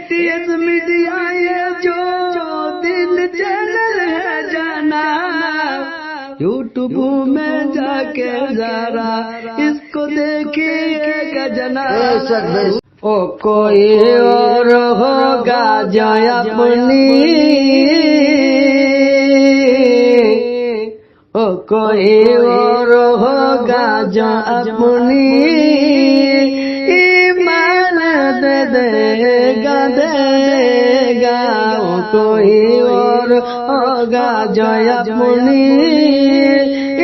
ATS media ये जो दिल चैनल है जाना, यूट्यूब में जाके जरा इसको देखिएगा जना। ओ कोई और होगा जो अपनी, ओ कोई और होगा जो अपनी ईमान दे देगा देगा। ओ कोई और होगा जो अपनी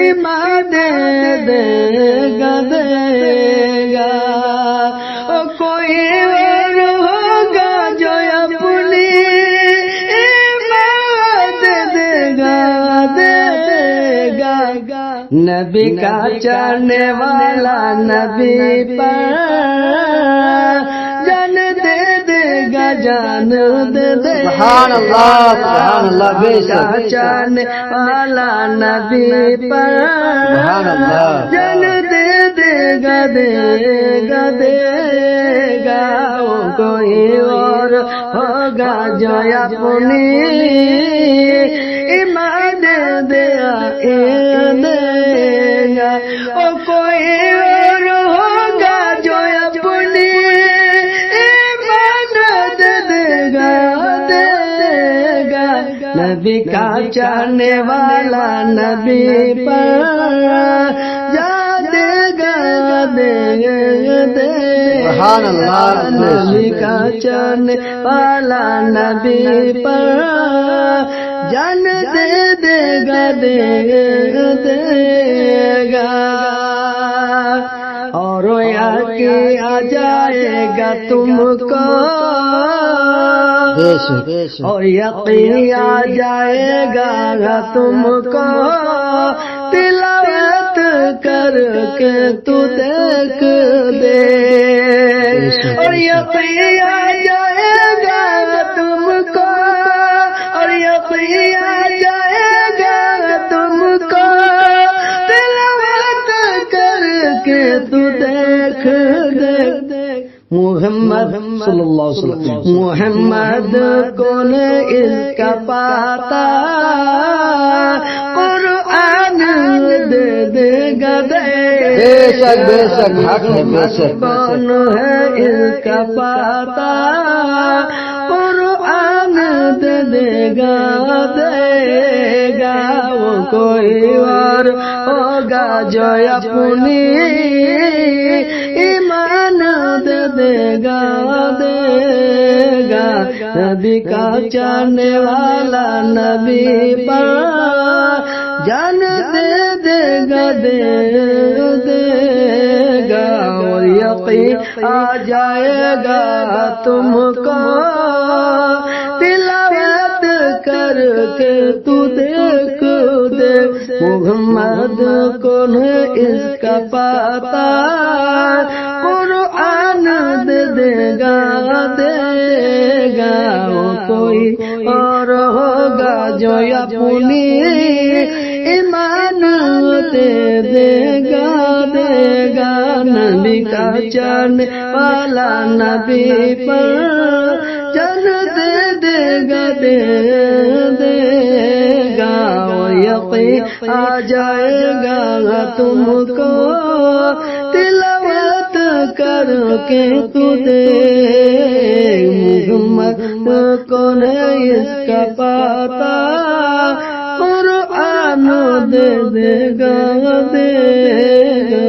ईमान दे देगा देगा। ओ कोई और होगा जो अपनी ईमान दे देगा देगा। नबी का चाहने वाला नबी पर जान दे देगा, जान दे देगा। सुभान अल्लाह बेशक चाहने वाला नबी पर जान दे देगा देगा देगा। वो कोई और होगा जो अपनी ईमान दे देगा। ओ कोई और होगा जो अपनी ईमान दे देगा देगा। नबी का चाहने वाला नबी पर जा देगा देगा। सुभान अल्लाह। नबी का चाहने वाला नबी पर जान दे देगा देगा देगा। और आके आ जाएगा तुमको और यकीन आ जाएगा तुमको, तिलावत करके तू देख दे। और यकीन आ जाएगा तुमको, और यकीन आ जाएगा तुमको, तिलावत करके तू देख दे। मुहम्मद सल्लल्लाहु अलैहि वसल्लम, मुहम्मद कौन इसका पाता, कुरान दे देगा बेशक बेशक हक है बेशक। कौन है इसका पाता, कुरान दे देगा देगा। वो कोई और होगा जो अपनी ईमान दे देगा देगा। नबी का चाहने वाला नबी पर जान दे देगा देगा। और यकीन आ जाएगा तुमको, तिलावत करके तू देख दे। मुहम्मद कौन है इसका पाता, कुरान दे देगा देगा। वो कोई और होगा जो अपनी ईमान दे देगा देगा। नबी का चाहने वाला नबी पर जान दे देगा दे देगा। और यकीन आ जाएगा तुमको, तिलावत करके तू दे। मुहम्मद कौन है इसका पाता, कुरान दे देगा देगा।